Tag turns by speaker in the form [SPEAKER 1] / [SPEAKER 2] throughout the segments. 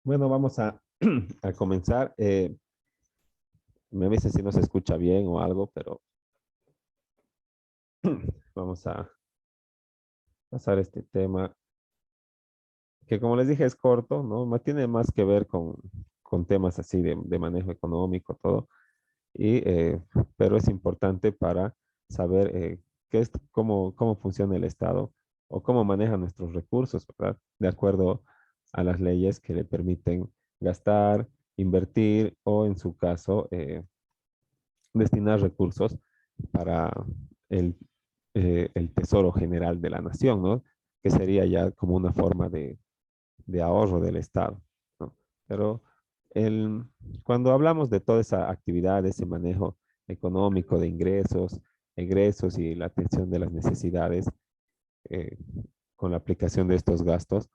[SPEAKER 1] Bueno, vamos a, a comenzar. Me avisa si no se escucha bien o algo, pero vamos a pasar este tema, que como les dije es corto, ¿no? Tiene más que ver con temas así de manejo económico, todo, y, pero es importante para saber cómo funciona el Estado o cómo maneja nuestros recursos, ¿verdad? De acuerdo a las leyes que le permiten gastar, invertir o en su caso, destinar recursos para el, el tesoro general de la nación, ¿no? Que sería ya como una forma de ahorro del Estado, ¿no? Pero el, cuando hablamos de toda esa actividad, ese manejo económico de ingresos, egresos y la atención de las necesidades, eh, con la aplicación de estos gastos,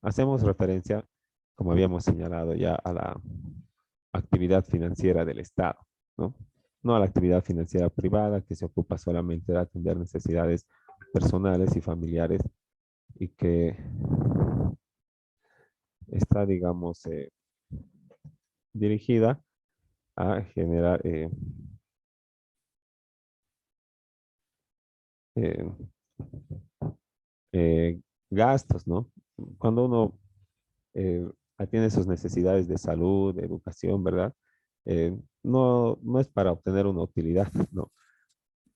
[SPEAKER 1] hacemos referencia, como habíamos señalado ya, a la actividad financiera del Estado, ¿no? No a la actividad financiera privada que se ocupa solamente de atender necesidades personales y familiares y que está, digamos, dirigida a generar eh, gastos, ¿no? Cuando uno atiende sus necesidades de salud, de educación, ¿verdad? No es para obtener una utilidad, no,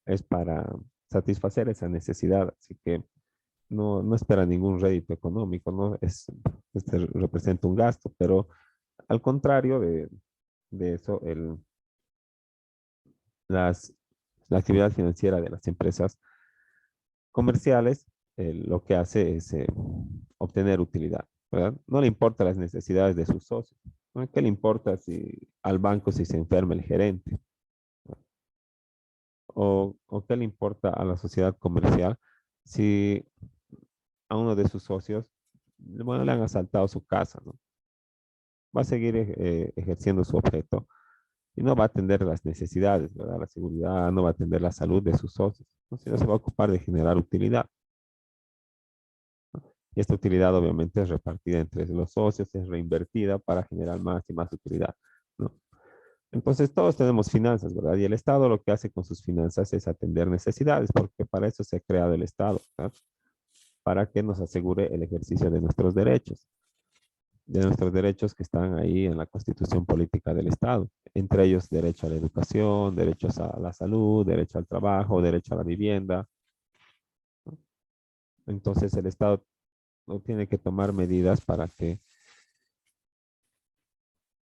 [SPEAKER 1] es para satisfacer esa necesidad, así que no espera ningún rédito económico, ¿no? Este representa un gasto, pero al contrario de eso, las, la actividad financiera de las empresas comerciales lo que hace es obtener utilidad, ¿verdad? No le importa las necesidades de sus socios, ¿no? ¿Qué le importa si al banco si se enferma el gerente? ¿O qué le importa a la sociedad comercial si a uno de sus socios, bueno, le han asaltado su casa, ¿no? Va a seguir ejerciendo su objeto y no va a atender las necesidades, ¿verdad? La seguridad, no va a atender la salud de sus socios, ¿no? Sino se va a ocupar de generar utilidad. Y esta utilidad obviamente es repartida entre los socios, es reinvertida para generar más y más utilidad, ¿no? Entonces todos tenemos finanzas, ¿verdad? Y el Estado lo que hace con sus finanzas es atender necesidades, porque para eso se ha creado el Estado, ¿verdad? Para que nos asegure el ejercicio de nuestros derechos que están ahí en la Constitución Política del Estado, entre ellos derecho a la educación, derechos a la salud, derecho al trabajo, derecho a la vivienda. Entonces el Estado no tiene que tomar medidas para que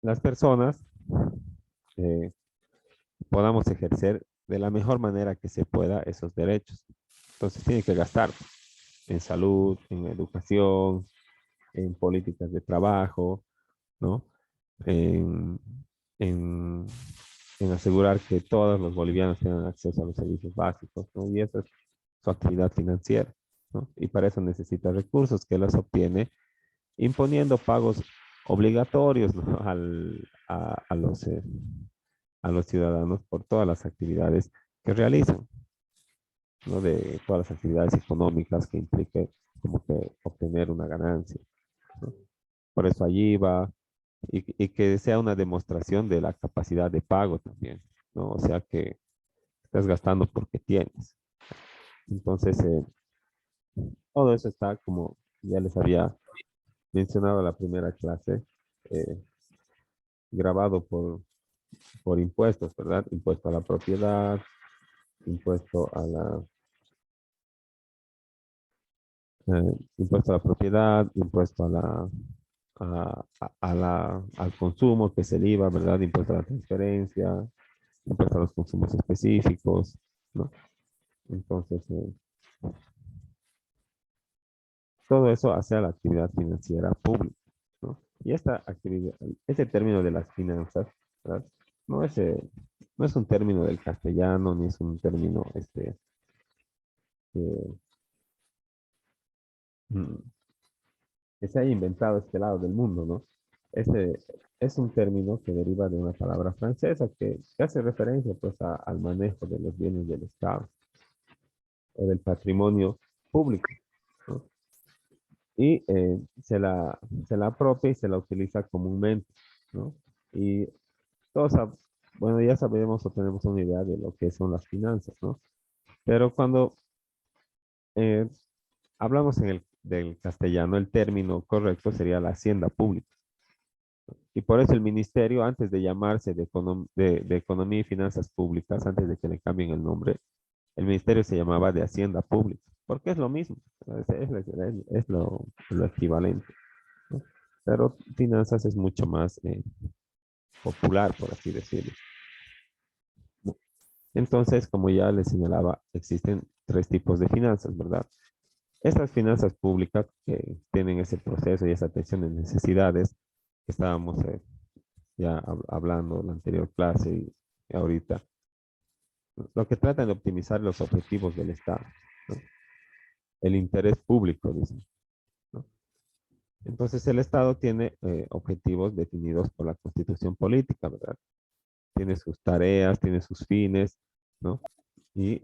[SPEAKER 1] las personas eh, podamos ejercer de la mejor manera que se pueda esos derechos. Entonces tiene que gastar en salud, en educación, en políticas de trabajo, ¿no? En, en, en asegurar que todos los bolivianos tengan acceso a los servicios básicos, ¿no? Y esa es su actividad financiera, ¿no? Y para eso necesita recursos que los obtiene imponiendo pagos obligatorios, ¿no? A los ciudadanos por todas las actividades que realizan, ¿no? De todas las actividades económicas que implique como que obtener una ganancia, ¿no? Por eso allí va y que sea una demostración de la capacidad de pago también, ¿no? O sea que estás gastando porque tienes. Entonces, todo eso está como ya les había mencionado en la primera clase, eh, grabado por impuestos, ¿verdad? Impuesto a la propiedad, impuesto a la, impuesto a la propiedad, impuesto a al consumo, que es el IVA, ¿verdad? Impuesto a la transferencia, impuesto a los consumos específicos, ¿no? Entonces, todo eso hace la actividad financiera pública, ¿no? Y esta actividad, ese término de las finanzas, ¿verdad? No es, no es un término del castellano, ni es un término que, mm, que se haya inventado este lado del mundo, ¿no? Este es un término que deriva de una palabra francesa que hace referencia pues al manejo de los bienes del Estado o del patrimonio público, ¿no? y se la apropia y se la utiliza comúnmente, ¿no? Y todos, bueno, ya sabemos o tenemos una idea de lo que son las finanzas, ¿no? Pero cuando eh, hablamos del castellano, el término correcto sería la hacienda pública. Y por eso el ministerio, antes de llamarse de Economía y Finanzas Públicas, antes de que le cambien el nombre, el ministerio se llamaba de Hacienda Pública, porque es lo mismo, es lo equivalente, ¿no? Pero finanzas es mucho más popular, por así decirlo, ¿no? Entonces, como ya les señalaba, existen tres tipos de finanzas, ¿verdad? Estas finanzas públicas que tienen ese proceso y esa atención de necesidades que estábamos ya hablando en la anterior clase y ahorita, lo que tratan de optimizar los objetivos del Estado, ¿no? El interés público, dicen, ¿no? Entonces, el Estado tiene objetivos definidos por la Constitución política, ¿verdad? Tiene sus tareas, tiene sus fines, ¿no? Y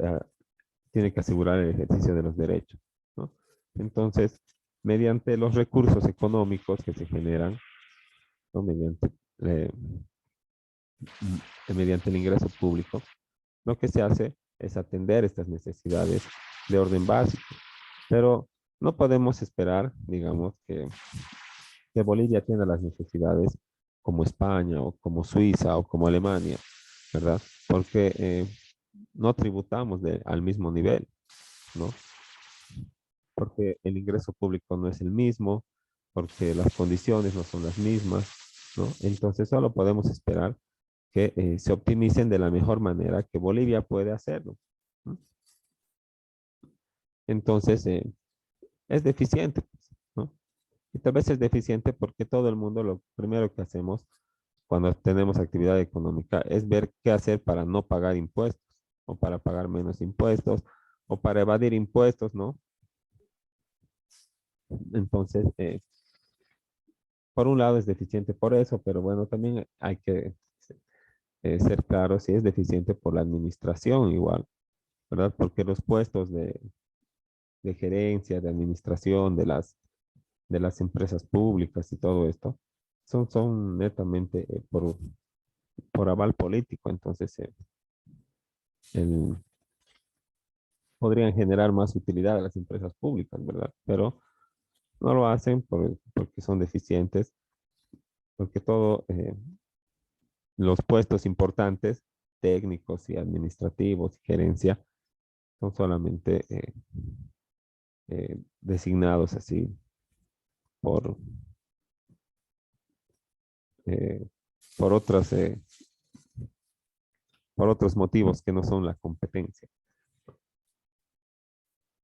[SPEAKER 1] tiene que asegurar el ejercicio de los derechos, ¿no? Entonces, mediante los recursos económicos que se generan, ¿no? Eh, mediante el ingreso público, lo que se hace es atender estas necesidades de orden básico. Pero no podemos esperar, digamos, que Bolivia atienda las necesidades como España o como Suiza o como Alemania, ¿verdad? Porque no tributamos al mismo nivel, ¿no? Porque el ingreso público no es el mismo, porque las condiciones no son las mismas, ¿no? Entonces solo podemos esperar que se optimicen de la mejor manera que Bolivia puede hacerlo, ¿no? Entonces, es deficiente, pues, ¿no? Y tal vez es deficiente porque todo el mundo lo primero que hacemos cuando tenemos actividad económica es ver qué hacer para no pagar impuestos o para pagar menos impuestos o para evadir impuestos, ¿no? Entonces, por un lado es deficiente por eso, pero bueno, también hay que ser claro si es deficiente por la administración igual, ¿verdad? Porque los puestos de gerencia, de administración, de las empresas públicas y todo esto, son netamente por aval político, entonces el- podrían generar más utilidad a las empresas públicas, ¿verdad? Pero no lo hacen porque son deficientes, porque todo, los puestos importantes, técnicos y administrativos y gerencia, son solamente designados así por, eh, por por otros motivos que no son la competencia.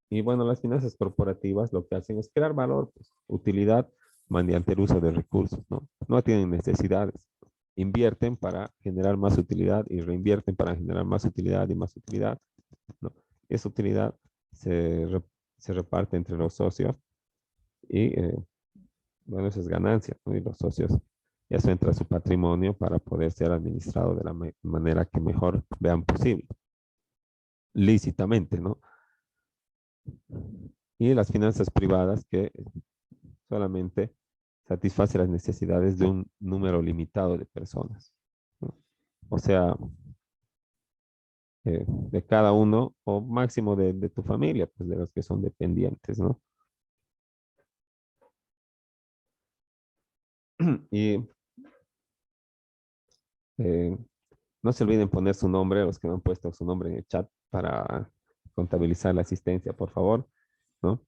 [SPEAKER 1] Y bueno, las finanzas corporativas lo que hacen es crear valor, pues, utilidad mediante el uso de recursos, ¿no? No tienen necesidades. Invierten para generar más utilidad y reinvierten para generar más utilidad y más utilidad, ¿no? Y esa utilidad se, re- se reparte entre los socios y, bueno, eso es ganancia, ¿no? Y los socios, eso entra a su patrimonio para poder ser administrado de la manera que mejor vean posible, lícitamente, ¿no? Y las finanzas privadas que solamente satisface las necesidades de un número limitado de personas, ¿no? O sea, de cada uno o máximo de tu familia, pues de los que son dependientes, ¿no? Y eh, no se olviden poner su nombre, los que no han puesto su nombre en el chat para contabilizar la asistencia, por favor, ¿no?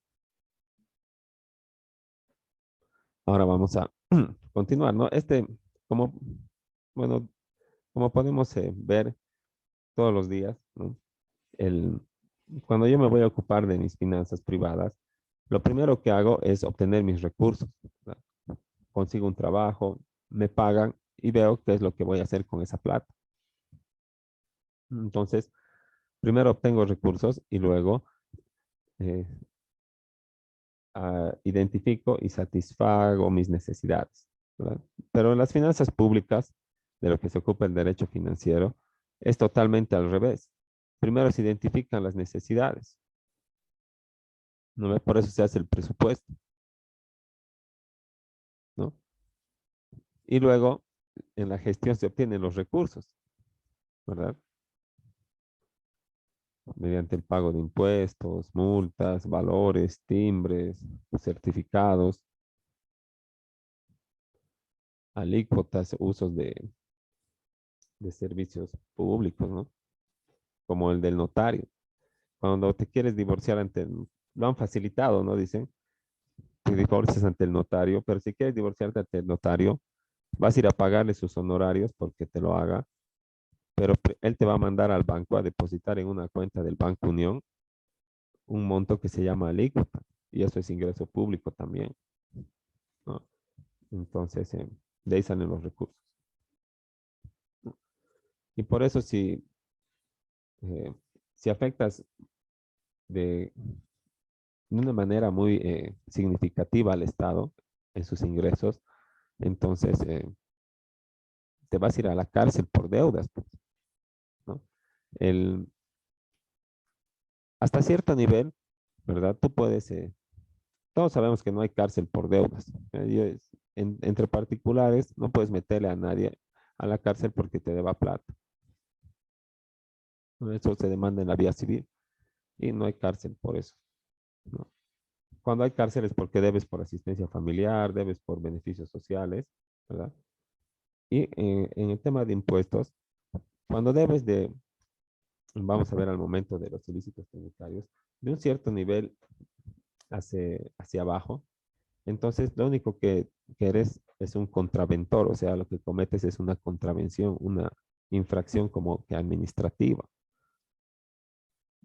[SPEAKER 1] Ahora vamos a continuar, ¿no? Como, bueno, como podemos ver todos los días, ¿no? el, Cuando yo me voy a ocupar de mis finanzas privadas, lo primero que hago es obtener mis recursos, ¿verdad? Consigo un trabajo, me pagan y veo qué es lo que voy a hacer con esa plata. Entonces, primero obtengo recursos y luego eh, identifico y satisfago mis necesidades, ¿verdad? Pero en las finanzas públicas, de lo que se ocupa el derecho financiero, es totalmente al revés. Primero se identifican las necesidades, ¿no? Por eso se hace el presupuesto. ¿no? Y luego, en la gestión se obtienen los recursos, ¿verdad? Mediante el pago de impuestos, multas, valores, timbres, certificados, alícuotas, usos de servicios públicos, ¿no? Como el del notario. Cuando te quieres divorciar lo han facilitado, ¿no? Dicen, te divorcias ante el notario, pero si quieres divorciarte ante el notario, vas a ir a pagarle sus honorarios porque te lo haga, pero él te va a mandar al banco a depositar en una cuenta del Banco Unión un monto que se llama alícuota, y eso es ingreso público también, ¿no? Entonces, de ahí salen los recursos. Y por eso eh, si afectas de, de una manera muy significativa al Estado en sus ingresos, entonces te vas a ir a la cárcel por deudas, pues, ¿no? El, hasta cierto nivel, ¿verdad? Tú puedes, todos sabemos que no hay cárcel por deudas. Entre particulares, no puedes meterle a nadie a la cárcel porque te deba plata, ¿no? Eso se demanda en la vía civil y no hay cárcel por eso, ¿no? Cuando hay cárcel es porque debes por asistencia familiar, debes por beneficios sociales, ¿verdad? Y en el tema de impuestos, cuando debes vamos a ver al momento de los ilícitos tributarios, de un cierto nivel hacia abajo, entonces lo único que eres es un contraventor, o sea, lo que cometes es una contravención, una infracción como que administrativa.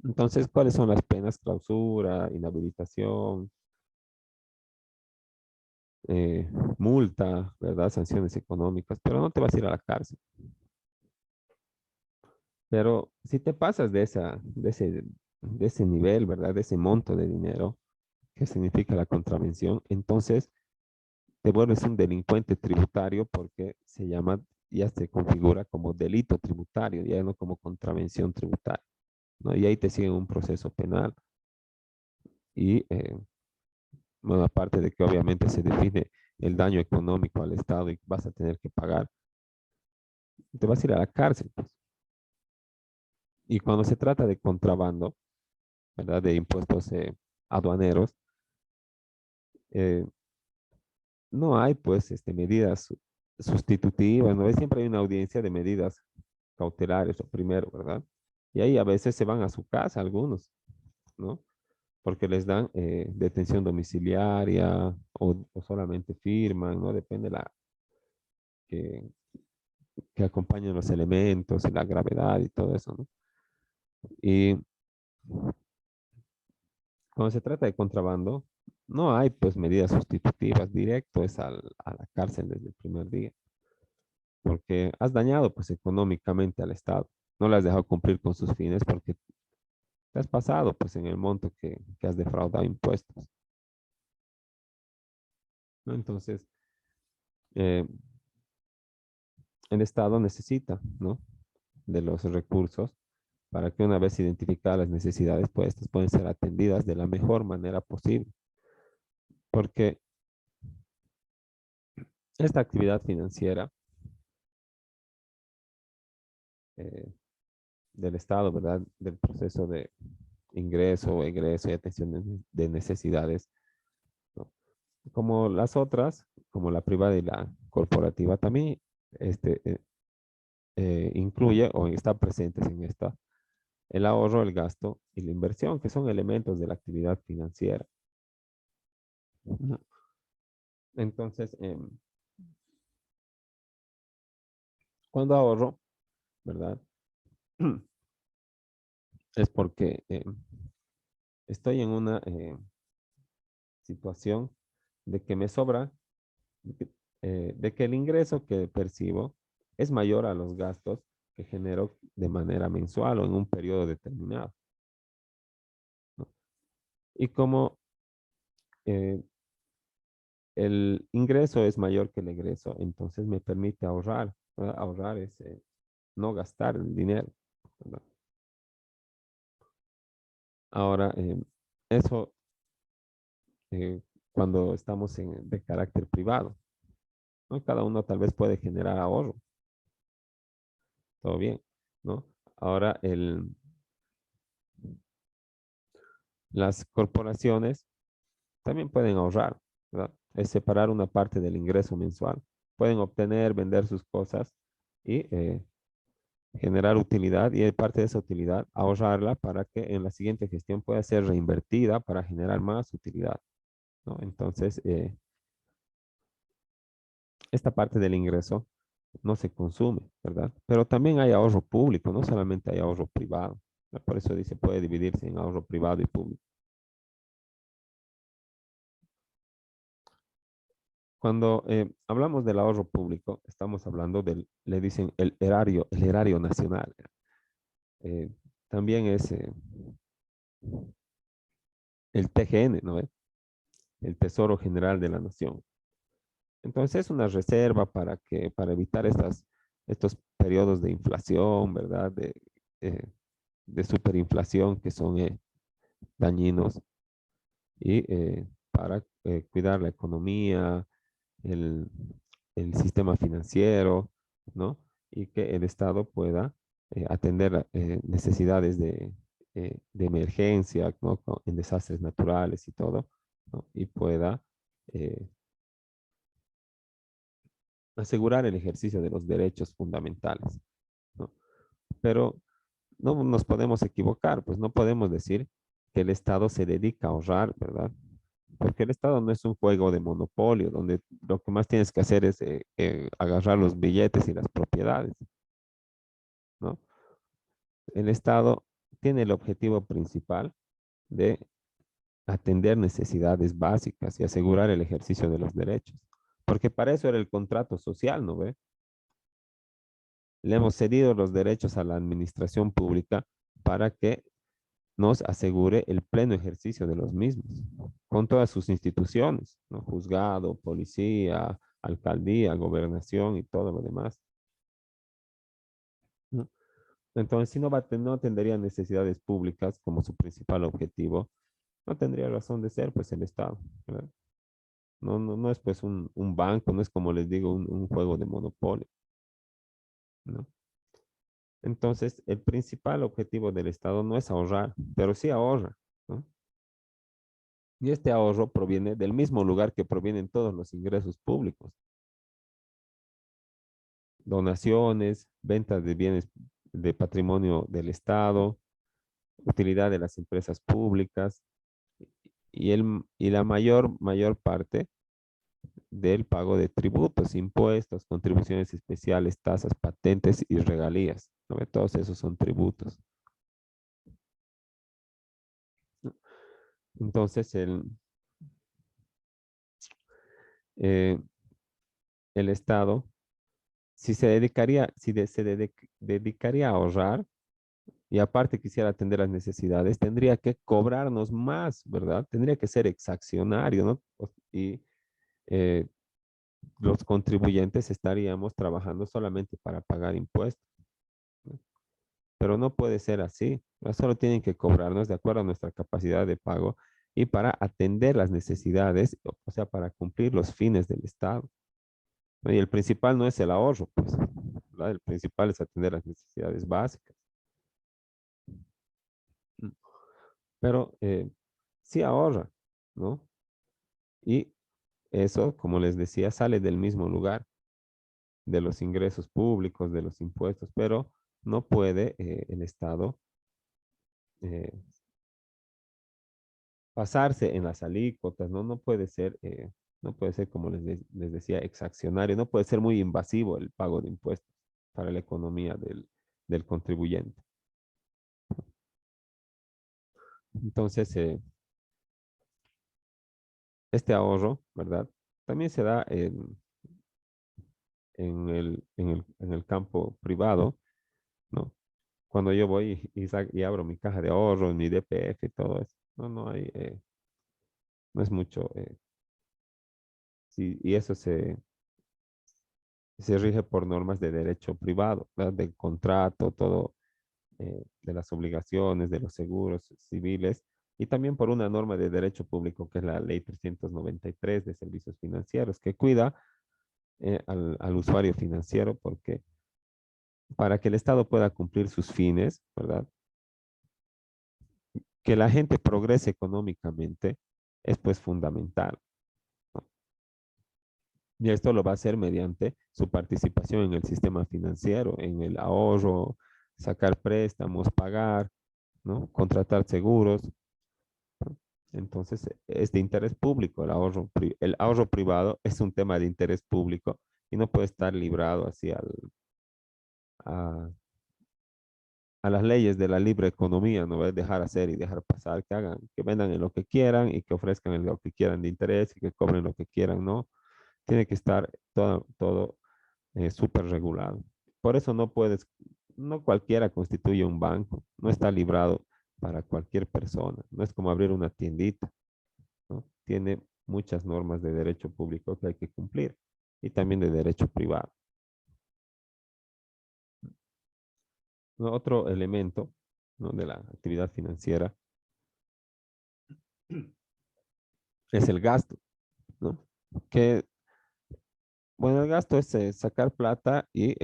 [SPEAKER 1] Entonces, ¿cuáles son las penas? Clausura, inhabilitación, eh, multa, ¿verdad? Sanciones económicas, pero no te vas a ir a la cárcel. Pero si te pasas de ese nivel, ¿verdad? De ese monto de dinero, que significa la contravención, entonces te vuelves un delincuente tributario porque ya se configura como delito tributario, ya no como contravención tributaria, ¿no? Y ahí te sigue un proceso penal y, bueno, aparte de que obviamente se define el daño económico al Estado y vas a tener que pagar, te vas a ir a la cárcel, pues. Y cuando se trata de contrabando, ¿verdad? De impuestos aduaneros, eh, no hay pues medidas sustitutivas, ¿no? Siempre hay una audiencia de medidas cautelares o primero, ¿verdad? Y ahí a veces se van a su casa algunos, ¿no? Porque les dan detención domiciliaria o solamente firman, ¿no? Depende que, que acompañen los elementos y la gravedad y todo eso, ¿no? Y cuando se trata de contrabando, no hay pues medidas sustitutivas, directo es a la cárcel desde el primer día, porque has dañado pues económicamente al Estado, no le has dejado cumplir con sus fines porque te has pasado pues en el monto que has defraudado impuestos, ¿no? Entonces, eh, el Estado necesita, ¿no? De los recursos para que una vez identificadas las necesidades, pues estas pueden ser atendidas de la mejor manera posible, porque esta actividad financiera eh, del Estado, ¿verdad? Del proceso de ingreso, egreso y atención de necesidades, ¿no? Como las otras, como la privada y la corporativa, también este, incluye o está presentes en esta el ahorro, el gasto y la inversión, que son elementos de la actividad financiera, ¿no? Entonces, cuando ahorro, ¿verdad? Es porque estoy en una situación de que me sobra, de que el ingreso que percibo es mayor a los gastos que genero de manera mensual o en un periodo determinado, ¿no? Y como eh, el ingreso es mayor que el egreso, entonces me permite ahorrar, ¿verdad? Ahorrar es no gastar el dinero, ¿verdad? Ahora, eso cuando estamos de carácter privado. ¿no? Cada uno tal vez puede generar ahorro, todo bien, ¿no? Ahora, las corporaciones también pueden ahorrar, ¿verdad? Es separar una parte del ingreso mensual. Pueden obtener, vender sus cosas y generar utilidad y parte de esa utilidad ahorrarla para que en la siguiente gestión pueda ser reinvertida para generar más utilidad, ¿no? Entonces, esta parte del ingreso no se consume, ¿verdad? Pero también hay ahorro público, no solamente hay ahorro privado. Por eso dice, puede dividirse en ahorro privado y público. Cuando hablamos del ahorro público, estamos hablando del, le dicen el erario nacional. Eh, también es el TGN, ¿no? El Tesoro General de la Nación. Entonces es una reserva para evitar estos periodos de inflación, ¿verdad? Eh, de superinflación que son dañinos y para cuidar la economía, el, el sistema financiero, ¿no? Y que el Estado pueda atender necesidades de emergencia, ¿no? En desastres naturales y todo, ¿no? Y pueda eh, asegurar el ejercicio de los derechos fundamentales, ¿no? Pero no nos podemos equivocar, pues no podemos decir que el Estado se dedica a ahorrar, ¿verdad? Porque el Estado no es un juego de monopolio, donde lo que más tienes que hacer es agarrar los billetes y las propiedades, ¿no? El Estado tiene el objetivo principal de atender necesidades básicas y asegurar el ejercicio de los derechos. Porque para eso era el contrato social, ¿no ve? Le hemos cedido los derechos a la administración pública para que nos asegure el pleno ejercicio de los mismos, con todas sus instituciones, ¿no? Juzgado, policía, alcaldía, gobernación y todo lo demás, ¿no? Entonces, si no, no tendría necesidades públicas como su principal objetivo, no tendría razón de ser, pues, el Estado, ¿verdad? No es, pues, un banco, no es, como les digo, un juego de monopolio, ¿no? Entonces, el principal objetivo del Estado no es ahorrar, pero sí ahorra, ¿no? Y este ahorro proviene del mismo lugar que provienen todos los ingresos públicos: donaciones, ventas de bienes de patrimonio del Estado, utilidad de las empresas públicas y la mayor parte del pago de tributos, impuestos, contribuciones especiales, tasas, patentes y regalías, ¿no? Todos esos son tributos. Entonces, eh, el Estado, si se dedicaría, si de- se dedicaría a ahorrar, y aparte quisiera atender las necesidades, tendría que cobrarnos más, ¿verdad? Tendría que ser exaccionario, ¿no? Y eh, los contribuyentes estaríamos trabajando solamente para pagar impuestos, ¿no? Pero no puede ser así, ¿no? Solo tienen que cobrarnos de acuerdo a nuestra capacidad de pago y para atender las necesidades, o sea, para cumplir los fines del Estado, ¿no? Y el principal no es el ahorro, pues, ¿verdad? El principal es atender las necesidades básicas. Pero sí ahorra, ¿no? Y eso, como les decía, sale del mismo lugar, de los ingresos públicos, de los impuestos, pero no puede el Estado eh, pasarse en las alícuotas, ¿no? No puede ser, como les decía, exaccionario, no puede ser muy invasivo el pago de impuestos para la economía del contribuyente. Entonces, este ahorro, ¿verdad? También se da en el campo privado, ¿no? Cuando yo voy y abro mi caja de ahorro, mi DPF y todo eso, no hay, no es mucho, sí, y eso se rige por normas de derecho privado, ¿verdad? Del contrato, todo, de las obligaciones, de los seguros civiles, y también por una norma de derecho público que es la Ley 393 de Servicios Financieros, que cuida al usuario financiero, porque para que el Estado pueda cumplir sus fines, ¿verdad? Que la gente progrese económicamente es pues fundamental, ¿no? Y esto lo va a hacer mediante su participación en el sistema financiero, en el ahorro, sacar préstamos, pagar, ¿no? Contratar seguros, ¿no? Entonces, es de interés público el ahorro privado es un tema de interés público y no puede estar librado así a, a las leyes de la libre economía, no es dejar hacer y dejar pasar, que hagan, que vendan en lo que quieran y que ofrezcan en lo que quieran de interés y que cobren lo que quieran, no. Tiene que estar todo súper regulado. Por eso no cualquiera constituye un banco, no está librado para cualquier persona, no es como abrir una tiendita, ¿no? Tiene muchas normas de derecho público que hay que cumplir y también de derecho privado. Otro elemento, ¿no?, de la actividad financiera es el gasto, ¿no? Que, bueno, el gasto es sacar plata y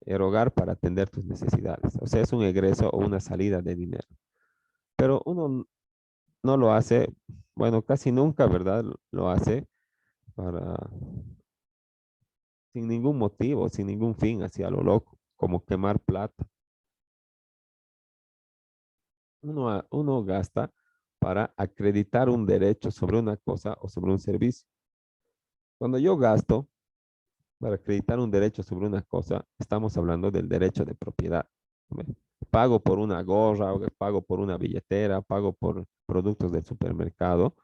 [SPEAKER 1] erogar para atender tus necesidades. O sea, es un egreso o una salida de dinero. Pero uno no lo hace, bueno, casi nunca, ¿verdad? Lo hace para, sin ningún motivo, sin ningún fin, hacia lo loco, como quemar plata. Uno gasta para acreditar un derecho sobre una cosa o sobre un servicio. Cuando yo gasto para acreditar un derecho sobre una cosa, estamos hablando del derecho de propiedad. ¿Ve? Pago por una gorra, o pago por una billetera, pago por productos del supermercado,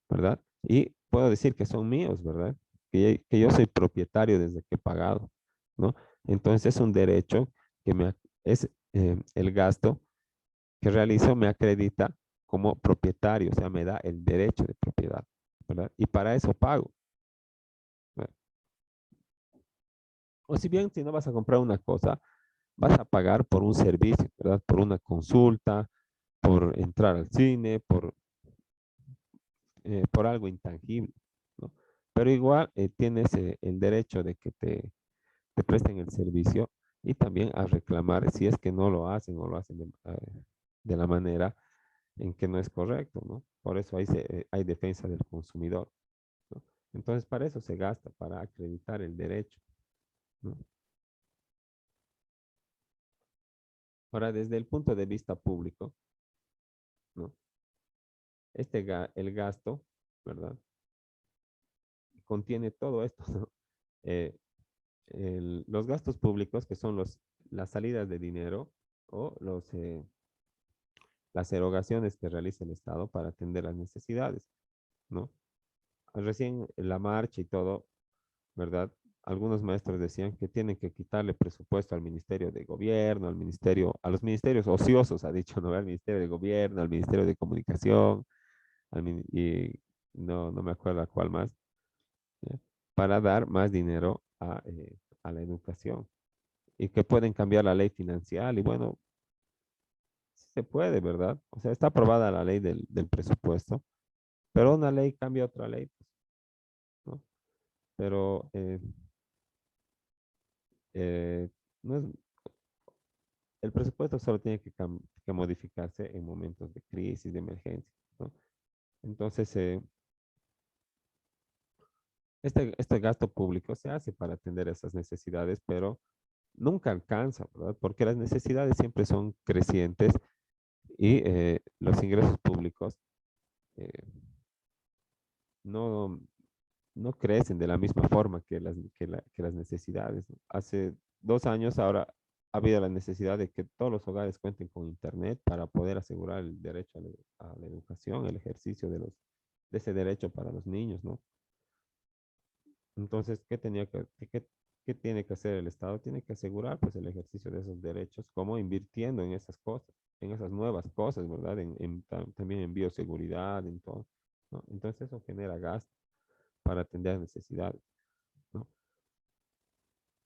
[SPEAKER 1] ¿verdad? Y puedo decir que son míos, ¿verdad? Que yo soy propietario desde que he pagado, ¿no? Entonces es un derecho que es el gasto que realizo me acredita como propietario, o sea, me da el derecho de propiedad, ¿verdad? Y para eso pago, ¿verdad? O si bien si no vas a comprar una cosa, vas a pagar por un servicio, ¿verdad? Por una consulta, por entrar al cine, por algo intangible, ¿no? Pero igual tienes el derecho de que te presten el servicio y también a reclamar si es que no lo hacen o lo hacen de la manera en que no es correcto, ¿no? Por eso hay defensa del consumidor, ¿no? Entonces, para eso se gasta, para acreditar el derecho, ¿no? Ahora, desde el punto de vista público, ¿no? El gasto, ¿verdad? Contiene todo esto, ¿no? Eh, los gastos públicos, que son las salidas de dinero o las erogaciones que realiza el Estado para atender las necesidades, ¿no? Recién la marcha y todo, ¿verdad? Algunos maestros decían que tienen que quitarle presupuesto al Ministerio de Gobierno, a los ministerios ociosos, ha dicho, ¿no? Al Ministerio de Gobierno, al Ministerio de Comunicación, y no me acuerdo a cuál más, ¿ya? Para dar más dinero a la educación y que pueden cambiar la ley financiera y bueno, sí se puede, ¿verdad? O sea, está aprobada la ley del presupuesto, pero una ley cambia otra ley, pues, ¿no? Pero eh, no es, el presupuesto solo tiene que modificarse en momentos de crisis, de emergencia, ¿no? Entonces, este gasto público se hace para atender esas necesidades, pero nunca alcanza, ¿verdad? Porque las necesidades siempre son crecientes y los ingresos públicos eh, no, no crecen de la misma forma que las necesidades, ¿no? Hace 2 años ahora ha habido la necesidad de que todos los hogares cuenten con internet para poder asegurar el derecho a la educación, el ejercicio de ese derecho para los niños, ¿no? Entonces, ¿qué tiene que hacer el Estado? Tiene que asegurar pues el ejercicio de esos derechos, como invirtiendo en esas cosas, en esas nuevas cosas, ¿verdad? También en bioseguridad, en todo, ¿no? Entonces eso genera gasto para atender necesidades, ¿no?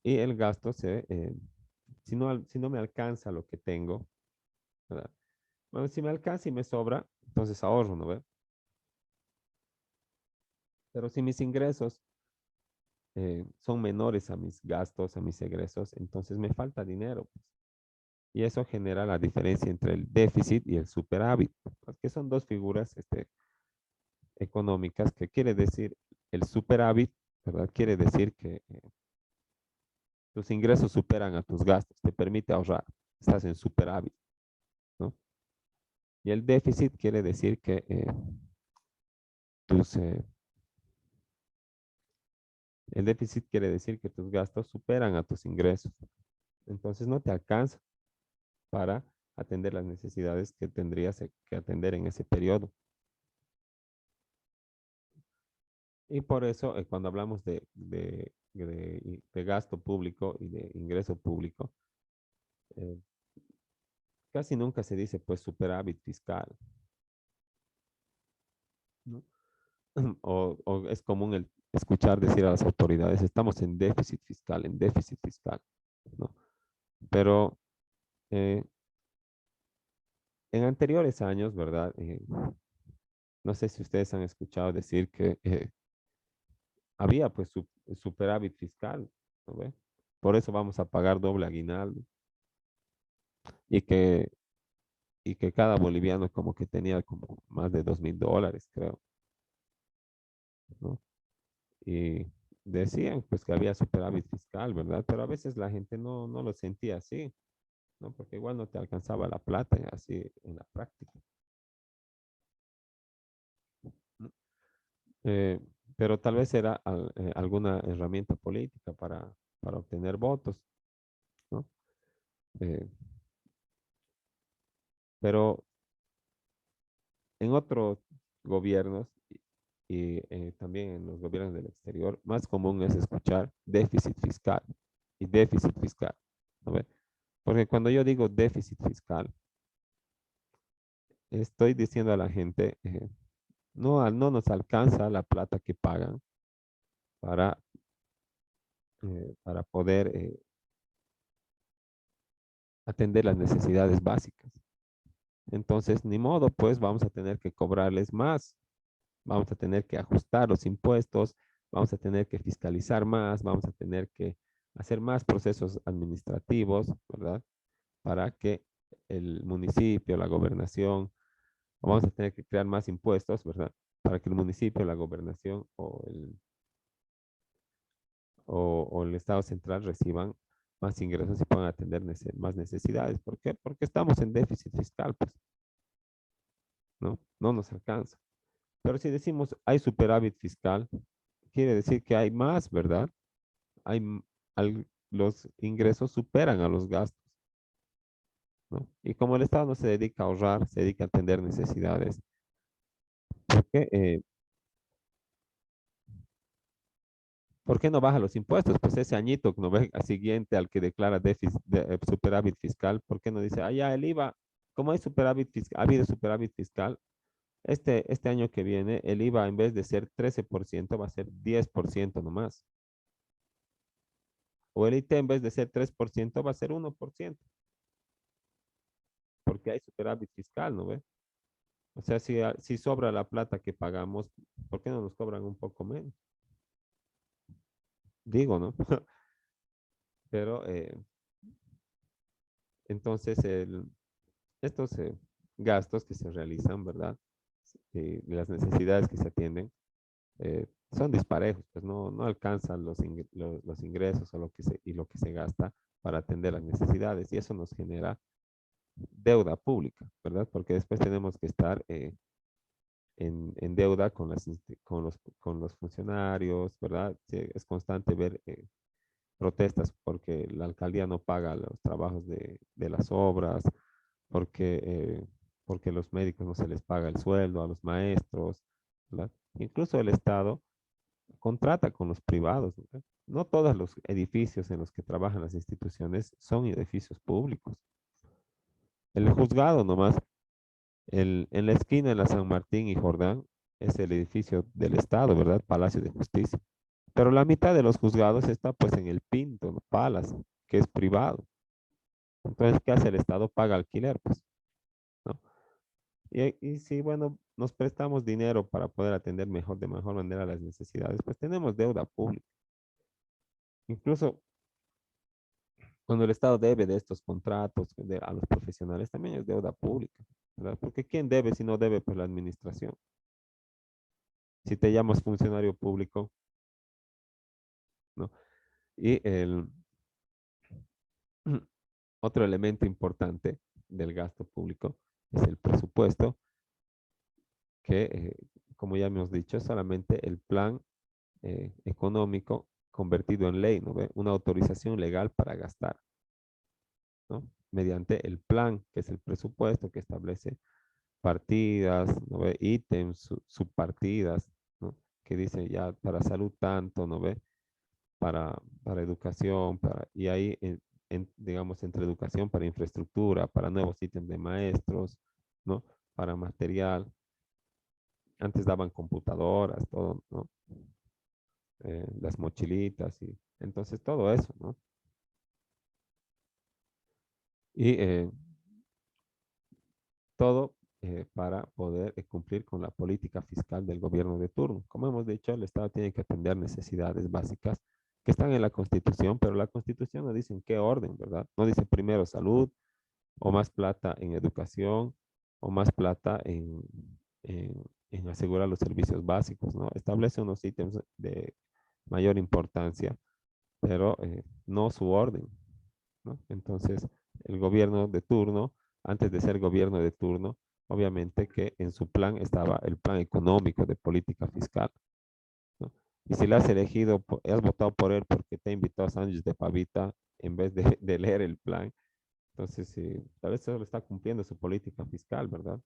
[SPEAKER 1] Y el gasto si no me alcanza lo que tengo, ¿verdad? Bueno, si me alcanza y me sobra, entonces ahorro, ¿no ve? Pero si mis ingresos son menores a mis gastos, a mis egresos, entonces me falta dinero, pues. Y eso genera la diferencia entre el déficit y el superávit, pues, que son dos figuras económicas, que quiere decir el superávit, ¿verdad? Quiere decir que tus ingresos superan a tus gastos, te permite ahorrar, estás en superávit, ¿no? Y el déficit quiere decir que tus, el déficit quiere decir que tus gastos superan a tus ingresos. Entonces no te alcanza para atender las necesidades que tendrías que atender en ese periodo. Y por eso, cuando hablamos de gasto público y de ingreso público, eh, casi nunca se dice pues superávit fiscal, ¿no? O es común escuchar decir a las autoridades, estamos en déficit fiscal, ¿no? Pero eh, en anteriores años, ¿verdad? No sé si ustedes han escuchado decir que había pues superávit fiscal, ¿no ve? Por eso vamos a pagar doble aguinaldo y que, y que cada boliviano como que tenía como más de $2,000, creo, ¿no? Y decían pues que había superávit fiscal, ¿verdad? Pero a veces la gente no lo sentía así, ¿no? Porque igual no te alcanzaba la plata así en la práctica, ¿no? Eh, pero tal vez era alguna herramienta política para obtener votos, ¿no? Eh, pero en otros gobiernos y también en los gobiernos del exterior, más común es escuchar déficit fiscal y déficit fiscal, ¿no ve? Porque cuando yo digo déficit fiscal, estoy diciendo a la gente, no nos alcanza la plata que pagan para, para poder atender las necesidades básicas. Entonces, ni modo, pues vamos a tener que cobrarles más, vamos a tener que ajustar los impuestos, vamos a tener que fiscalizar más, vamos a tener que hacer más procesos administrativos, ¿verdad? Para que el municipio, la gobernación, o vamos a tener que crear más impuestos, ¿verdad? Para que el municipio, la gobernación o el Estado central reciban más ingresos y puedan atender más necesidades. ¿Por qué? Porque estamos en déficit fiscal, pues, ¿no? No nos alcanza. Pero si decimos hay superávit fiscal, quiere decir que hay más, ¿verdad? Hay, los ingresos superan a los gastos, ¿no? Y como el Estado no se dedica a ahorrar, se dedica a atender necesidades, ¿por qué, ¿por qué no baja los impuestos? Pues ese añito no ve al siguiente al que declara superávit fiscal, ¿por qué no dice, ah, ya el IVA, como hay superávit fiscal, ha habido superávit fiscal, este año que viene el IVA en vez de ser 13% va a ser 10% nomás. O el IT en vez de ser 3% va a ser 1%, porque hay superávit fiscal, ¿no ve? O sea, si sobra la plata que pagamos, ¿por qué no nos cobran un poco menos? Digo, ¿no? Pero entonces estos gastos que se realizan, ¿verdad? Las necesidades que se atienden son disparejos, pues no alcanzan los ingresos o y lo que se gasta para atender las necesidades y eso nos genera deuda pública, ¿verdad? Porque después tenemos que estar en deuda con los funcionarios, ¿verdad? Sí, es constante ver protestas porque la alcaldía no paga los trabajos de las obras, porque, porque los médicos no se les paga el sueldo a los maestros, ¿verdad? Incluso el Estado contrata con los privados, ¿verdad? No todos los edificios en los que trabajan las instituciones son edificios públicos. El juzgado nomás, en la esquina de la San Martín y Jordán, es el edificio del Estado, ¿verdad? Palacio de Justicia. Pero la mitad de los juzgados está pues en el Pinto, ¿no? Palace, que es privado. Entonces, ¿qué hace el Estado? Paga alquiler, pues, ¿no? Y si, bueno, nos prestamos dinero para poder atender de mejor manera las necesidades, pues tenemos deuda pública. incluso cuando el Estado debe de estos contratos a los profesionales, también es deuda pública, ¿verdad? Porque ¿quién debe si no debe? Pues la administración. Si te llamas funcionario público, ¿no? Y otro elemento importante del gasto público es el presupuesto, que, como ya hemos dicho, es solamente el plan económico convertido en ley, ¿no ve? Una autorización legal para gastar, ¿no? Mediante el plan, que es el presupuesto que establece partidas, ¿no ve? Ítems, subpartidas, ¿no? Que dice ya para salud tanto, ¿no ve? Para educación, y ahí, digamos, entre educación para infraestructura, para nuevos ítems de maestros, ¿no? Para material. Antes daban computadoras, todo, ¿no? Las mochilitas y entonces todo eso, ¿no? Y todo para poder cumplir con la política fiscal del gobierno de turno. Como hemos dicho, el Estado tiene que atender necesidades básicas que están en la Constitución, pero la Constitución no dice en qué orden, ¿verdad? No dice primero salud, o más plata en educación, o más plata en asegurar los servicios básicos, ¿no? Establece unos ítems de mayor importancia, pero no su orden, ¿no? Entonces, el gobierno de turno, antes de ser gobierno de turno, obviamente que en su plan estaba el plan económico de política fiscal, ¿no? Y si le has elegido, has votado por él porque te ha invitado a sándwich de pavita en vez de leer el plan, entonces tal vez solo está cumpliendo su política fiscal, ¿verdad?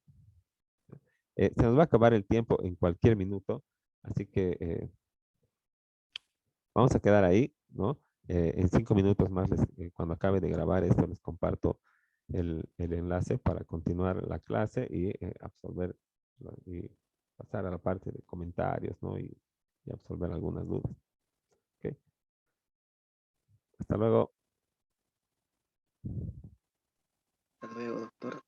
[SPEAKER 1] Se nos va a acabar el tiempo en cualquier minuto, así que vamos a quedar ahí, ¿no? En 5 minutos más, cuando acabe de grabar esto, les comparto el enlace para continuar la clase y absolver y pasar a la parte de comentarios, ¿no? Y absolver algunas dudas. ¿Ok? Hasta luego.
[SPEAKER 2] Hasta luego, doctor.